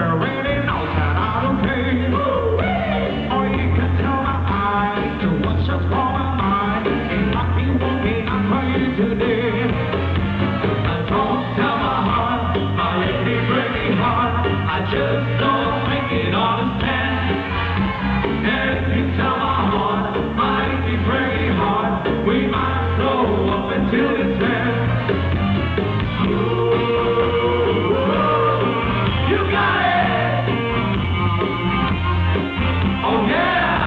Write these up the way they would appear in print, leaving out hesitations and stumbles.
already knows that I don't care. Or you can tell my eyes to what's just for my mind. Ain't lucky walking, I'm crazy today. Don't tell my heart, my achy, breaky heart, I just don't think it understand. And if you tell my heart, my achy, breaky heart, we might blow up until it's dead. You got it! Oh yeah!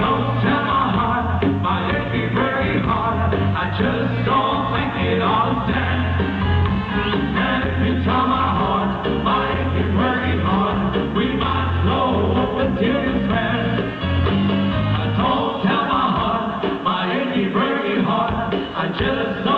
Don't tell my heart, my achy, breaky heart, I just don't think it understand. And if you tell my heart, my achy, breaky heart, we might blow up until it's red. Don't tell my heart, my achy, breaky heart, I just don't